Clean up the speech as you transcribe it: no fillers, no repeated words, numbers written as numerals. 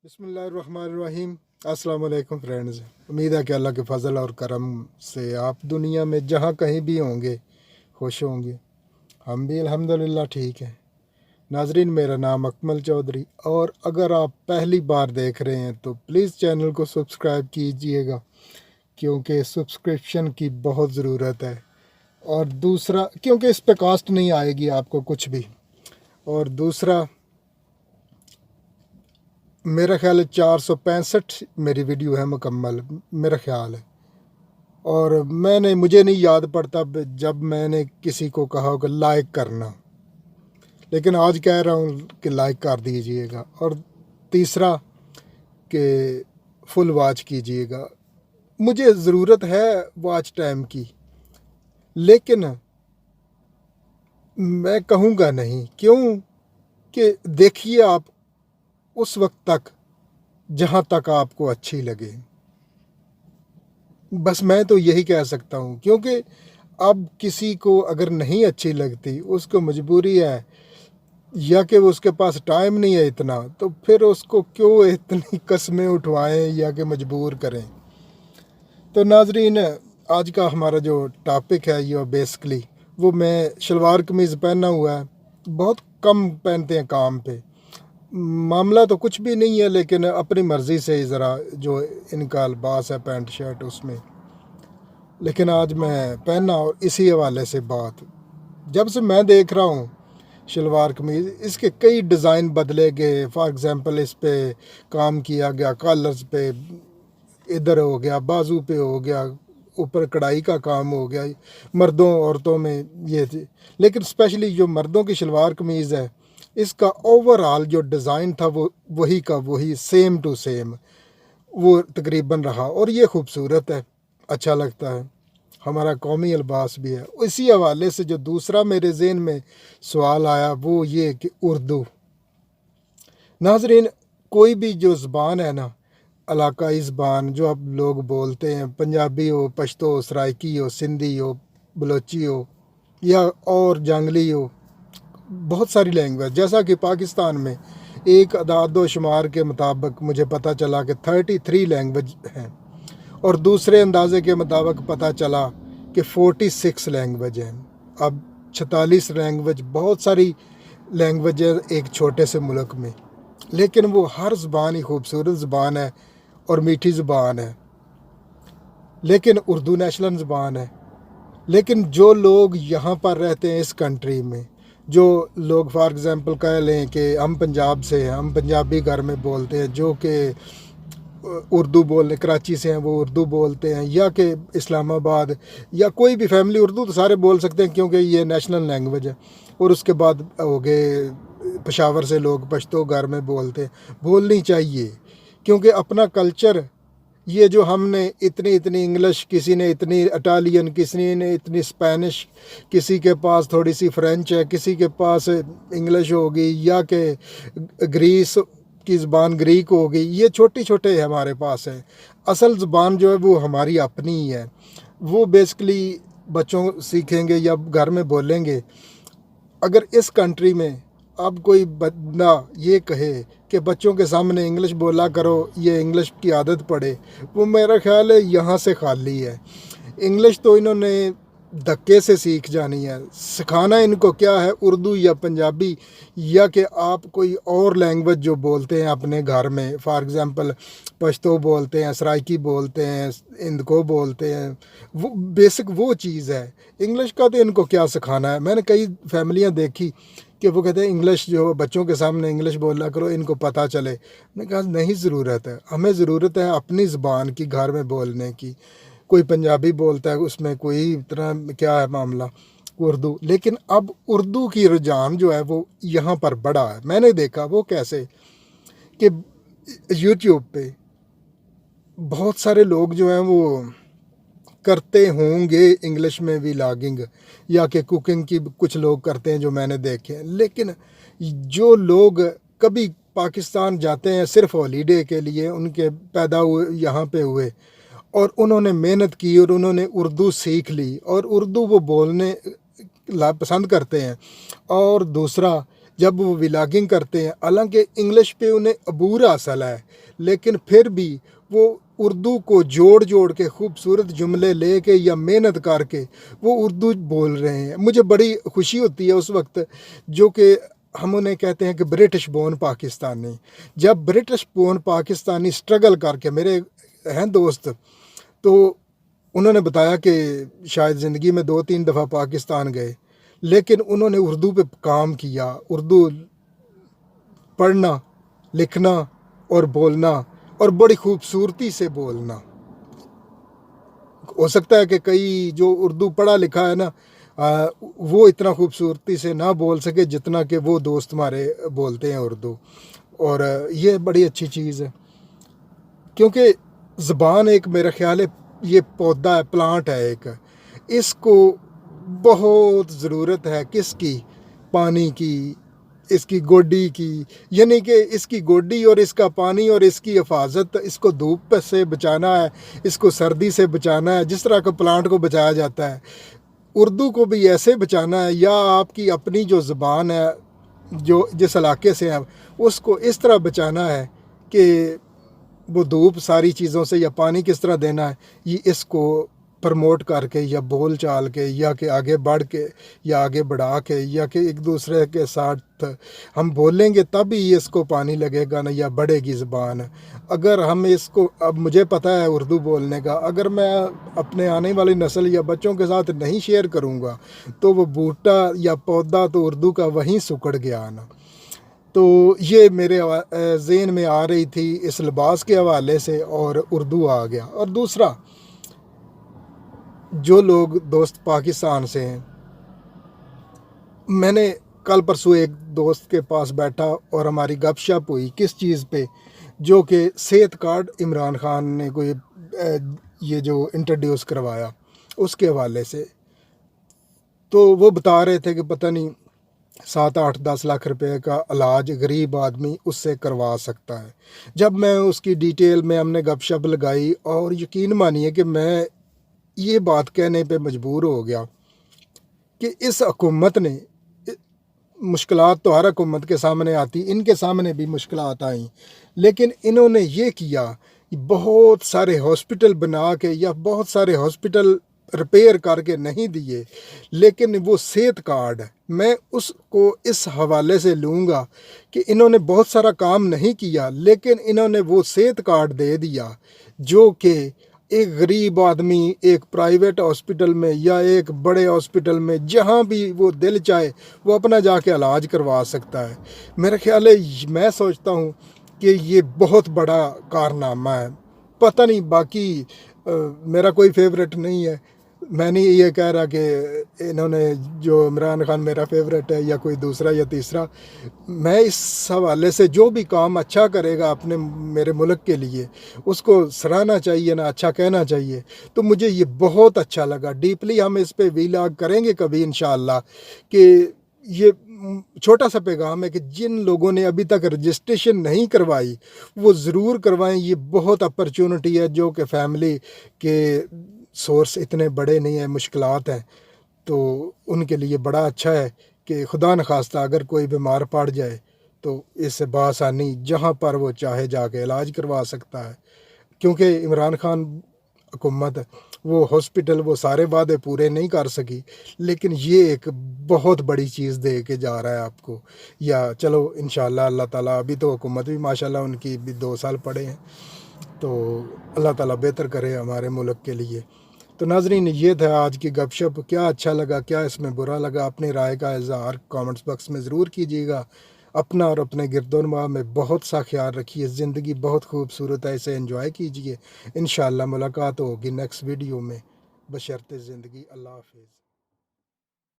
बिस्मिल्लाहिर्रहमानिर्रहीम। अस्सलाम वालेकुम फ्रेंड्स। उम्मीद है कि अल्लाह के फ़ज़ल और करम से आप दुनिया में जहाँ कहीं भी होंगे खुश होंगे। हम भी अल्हम्दुलिल्लाह ठीक हैं। नाजरीन, मेरा नाम अकमल चौधरी, और अगर आप पहली बार देख रहे हैं तो प्लीज़ चैनल को सब्सक्राइब कीजिएगा, क्योंकि सब्सक्रिप्शन की बहुत ज़रूरत है। और दूसरा, क्योंकि इस पे कास्ट नहीं आएगी आपको कुछ भी। और दूसरा, मेरा ख्याल है 465 मेरी वीडियो है मुकम्मल, मेरा ख्याल है। और मुझे नहीं याद पड़ता जब मैंने किसी को कहा होगा लाइक करना, लेकिन आज कह रहा हूँ कि लाइक कर दीजिएगा। और तीसरा कि फुल वॉच कीजिएगा। मुझे ज़रूरत है वॉच टाइम की, लेकिन मैं कहूँगा नहीं। क्यों? कि देखिए आप उस वक्त तक जहाँ तक आपको अच्छी लगे। बस मैं तो यही कह सकता हूँ, क्योंकि अब किसी को अगर नहीं अच्छी लगती, उसको मजबूरी है, या कि वो उसके पास टाइम नहीं है इतना, तो फिर उसको क्यों इतनी कस्में उठवाएं या कि मजबूर करें। तो नाजरीन, आज का हमारा जो टॉपिक है ये बेसिकली वो, मैं शलवार कमीज़ पहना हुआ है। बहुत कम पहनते हैं काम पे। मामला तो कुछ भी नहीं है, लेकिन अपनी मर्ज़ी से ज़रा जो इनका लिबास है पैंट शर्ट उसमें, लेकिन आज मैं पहना। और इसी हवाले से बात, जब से मैं देख रहा हूँ शलवार कमीज़, इसके कई डिज़ाइन बदले गए। फॉर एग्ज़ाम्पल, इस पे काम किया गया, कॉलर्स पे इधर हो गया, बाजू पे हो गया, ऊपर कढ़ाई का काम हो गया, मर्दों औरतों में ये थी। लेकिन स्पेशली जो मर्दों की शलवार कमीज़ है, इसका ओवरऑल जो डिज़ाइन था वो वही का वही, सेम टू सेम वो तकरीबन रहा। और ये खूबसूरत है, अच्छा लगता है, हमारा कौमी लिबास भी है। इसी हवाले से जो दूसरा मेरे ज़हन में सवाल आया वो ये कि उर्दू। नाजरीन, कोई भी जो ज़बान है ना, इलाकाई ज़बान जो आप लोग बोलते हैं, पंजाबी हो, पश्तो हो, सराइकी हो, सिंधी हो, बलोची हो, या और जंगली हो, बहुत सारी लैंग्वेज। जैसा कि पाकिस्तान में एक अदाद शुमार के मुताबिक मुझे पता चला कि 33 लैंग्वेज हैं, और दूसरे अंदाजे के मुताबिक पता चला कि 46 लैंग्वेज हैं। अब 46 लैंग्वेज, बहुत सारी लैंग्वेज है एक छोटे से मुल्क में, लेकिन वो हर ज़बान ही खूबसूरत ज़बान है और मीठी ज़बान है। लेकिन उर्दू नेशनल ज़बान है। लेकिन जो लोग यहाँ पर रहते हैं इस कंट्री में, जो लोग फॉर एग्ज़ाम्पल कह लें कि हम पंजाब से हैं, हम पंजाबी घर में बोलते हैं, जो कि उर्दू बोलने कराची से हैं वो उर्दू बोलते हैं, या कि इस्लामाबाद या कोई भी फैमिली, उर्दू तो सारे बोल सकते हैं क्योंकि ये नेशनल लैंग्वेज है। और उसके बाद हो गए पेशावर से लोग पश्तो घर में बोलते हैं। बोलनी चाहिए, क्योंकि अपना कल्चर, ये जो हमने इतनी इतनी इंग्लिश, किसी ने इतनी इटालियन, किसी ने इतनी स्पेनिश, किसी के पास थोड़ी सी फ्रेंच है, किसी के पास इंग्लिश होगी, या कि ग्रीस की ज़बान ग्रीक हो गई, ये छोटे छोटे हमारे पास है। असल ज़बान जो है वो हमारी अपनी ही है। वो बेसिकली बच्चों सीखेंगे या घर में बोलेंगे। अगर इस कंट्री में अब कोई बंदा ये कहे कि बच्चों के सामने इंग्लिश बोला करो, ये इंग्लिश की आदत पड़े, वो मेरा ख्याल है यहाँ से खाली है। इंग्लिश तो इन्होंने धक्के से सीख जानी है। सिखाना इनको क्या है, उर्दू या पंजाबी, या कि आप कोई और लैंग्वेज जो बोलते हैं अपने घर में। फॉर एग्ज़ाम्पल, पश्तो बोलते हैं, सराइकी बोलते हैं, इंदको बोलते हैं, वो बेसिक वो चीज़ है। इंग्लिश का तो इनको क्या सिखाना है। मैंने कई फैमिलियाँ देखी कि वो कहते हैं इंग्लिश जो बच्चों के सामने इंग्लिश बोला करो, इनको पता चले। मैंने कहा नहीं ज़रूरत है, हमें ज़रूरत है अपनी ज़बान की घर में बोलने की। कोई पंजाबी बोलता है, उसमें कोई इतना क्या है मामला, उर्दू। लेकिन अब उर्दू की रुझान जो है वो यहाँ पर बढ़ा है। मैंने देखा वो कैसे कि यूट्यूब पे बहुत सारे लोग जो हैं वो करते होंगे इंग्लिश में भी व्लॉगिंग, या कि कुकिंग की कुछ लोग करते हैं जो मैंने देखे हैं। लेकिन जो लोग कभी पाकिस्तान जाते हैं सिर्फ हॉलीडे के लिए, उनके पैदा हुए यहाँ पे हुए, और उन्होंने मेहनत की और उन्होंने उर्दू सीख ली, और उर्दू वो बोलने पसंद करते हैं। और दूसरा, جب وہ ولاگنگ کرتے ہیں، حالانکہ انگلش پہ انہیں عبور حاصل ہے، لیکن پھر بھی وہ اردو کو جوڑ جوڑ کے خوبصورت جملے لے کے یا محنت کر کے وہ اردو بول رہے ہیں۔ مجھے بڑی خوشی ہوتی ہے اس وقت، جو کہ ہم انہیں کہتے ہیں کہ برٹش بورن پاکستانی، جب برٹش بورن پاکستانی سٹرگل کر کے، میرے ہیں دوست، تو انہوں نے بتایا کہ شاید زندگی میں 2-3 دفعہ پاکستان گئے، لیکن انہوں نے اردو پہ کام کیا، اردو پڑھنا، لکھنا اور بولنا، اور بڑی خوبصورتی سے بولنا۔ ہو سکتا ہے کہ کئی جو اردو پڑھا لکھا ہے نا، وہ اتنا خوبصورتی سے نہ بول سکے جتنا کہ وہ دوست ہمارے بولتے ہیں اردو، اور یہ بڑی اچھی چیز ہے، کیونکہ زبان ایک، میرا خیال ہے یہ پودا ہے، پلانٹ ہے ایک، اس کو بہت ضرورت ہے کس کی؟ پانی کی، اس کی گوڈی کی، یعنی کہ اس کی گوڈی اور اس کا پانی اور اس کی حفاظت، اس کو دھوپ سے بچانا ہے، اس کو سردی سے بچانا ہے، جس طرح کا پلانٹ کو بچایا جاتا ہے، اردو کو بھی ایسے بچانا ہے، یا آپ کی اپنی جو زبان ہے، جو جس علاقے سے ہے، اس کو اس طرح بچانا ہے کہ وہ دھوپ ساری چیزوں سے، یا پانی کس طرح دینا ہے، یہ اس کو پرموٹ کر کے یا بول چال کے، یا کہ آگے بڑھ کے یا آگے بڑھا کے، یا کہ ایک دوسرے کے ساتھ ہم بولیں گے تب ہی اس کو پانی لگے گا نا، یا بڑھے گی زبان۔ اگر ہم اس کو، اب مجھے پتہ ہے اردو بولنے کا، اگر میں اپنے آنے والی نسل یا بچوں کے ساتھ نہیں شیئر کروں گا تو وہ بوٹا یا پودا تو اردو کا وہیں سکڑ گیا نا۔ تو یہ میرے ذہن میں آ رہی تھی اس لباس کے حوالے سے، اور اردو آ گیا۔ اور دوسرا، جو لوگ دوست پاکستان سے ہیں، میں نے کل پرسوں ایک دوست کے پاس بیٹھا اور ہماری گپ شپ ہوئی کس چیز پہ، جو کہ صحت کارڈ عمران خان نے کوئی یہ جو انٹروڈیوس کروایا اس کے حوالے سے، تو وہ بتا رہے تھے کہ پتہ نہیں 7-8-10 لاکھ روپے کا علاج غریب آدمی اس سے کروا سکتا ہے۔ جب میں اس کی ڈیٹیل میں ہم نے گپ شپ لگائی، اور یقین مانیے کہ میں یہ بات کہنے پہ مجبور ہو گیا کہ اس حکومت نے، مشکلات تو ہر حکومت کے سامنے آتی، ان کے سامنے بھی مشکلات آئیں، لیکن انہوں نے یہ کیا، بہت سارے ہاسپٹل بنا کے یا بہت سارے ہاسپٹل ریپیئر کر کے نہیں دیے، لیکن وہ صحت کارڈ، میں اس کو اس حوالے سے لوں گا کہ انہوں نے بہت سارا کام نہیں کیا، لیکن انہوں نے وہ صحت کارڈ دے دیا، جو کہ ایک غریب آدمی ایک پرائیویٹ ہاسپٹل میں یا ایک بڑے ہاسپٹل میں جہاں بھی وہ دل چاہے وہ اپنا جا کے علاج کروا سکتا ہے۔ میرا خیال ہے، میں سوچتا ہوں کہ یہ بہت بڑا کارنامہ ہے۔ پتہ نہیں باقی میرا کوئی فیوریٹ نہیں ہے، میں نہیں یہ کہہ رہا کہ انہوں نے جو عمران خان میرا فیوریٹ ہے یا کوئی دوسرا یا تیسرا، میں اس حوالے سے جو بھی کام اچھا کرے گا اپنے میرے ملک کے لیے اس کو سراہنا چاہیے نا، اچھا کہنا چاہیے۔ تو مجھے یہ بہت اچھا لگا، ڈیپلی ہم اس پہ ویلاگ کریں گے کبھی انشاءاللہ، کہ یہ چھوٹا سا پیغام ہے کہ جن لوگوں نے ابھی تک رجسٹریشن نہیں کروائی وہ ضرور کروائیں۔ یہ بہت اپرچونٹی ہے، جو کہ فیملی کے سورس اتنے بڑے نہیں ہیں، مشکلات ہیں، تو ان کے لیے بڑا اچھا ہے کہ خدا نخواستہ اگر کوئی بیمار پڑ جائے تو اس سے بآسانی جہاں پر وہ چاہے جا کے علاج کروا سکتا ہے۔ کیونکہ عمران خان حکومت، وہ ہاسپٹل، وہ سارے وعدے پورے نہیں کر سکی، لیکن یہ ایک بہت بڑی چیز دے کے جا رہا ہے آپ کو۔ یا چلو انشاءاللہ اللہ تعالیٰ، ابھی تو حکومت بھی ماشاءاللہ ان کی بھی 2 سال پڑے ہیں، تو اللہ تعالیٰ بہتر کرے ہمارے ملک کے لیے۔ تو ناظرین، یہ تھا آج کی گپ شپ، کیا اچھا لگا، کیا اس میں برا لگا، اپنی رائے کا اظہار کامنٹس باکس میں ضرور کیجیے گا۔ اپنا اور اپنے گرد و نواح میں بہت سا خیال رکھیے، زندگی بہت خوبصورت ہے، اسے انجوائے کیجیے۔ انشاءاللہ ملاقات ہوگی نیکسٹ ویڈیو میں، بشرط زندگی۔ اللہ حافظ۔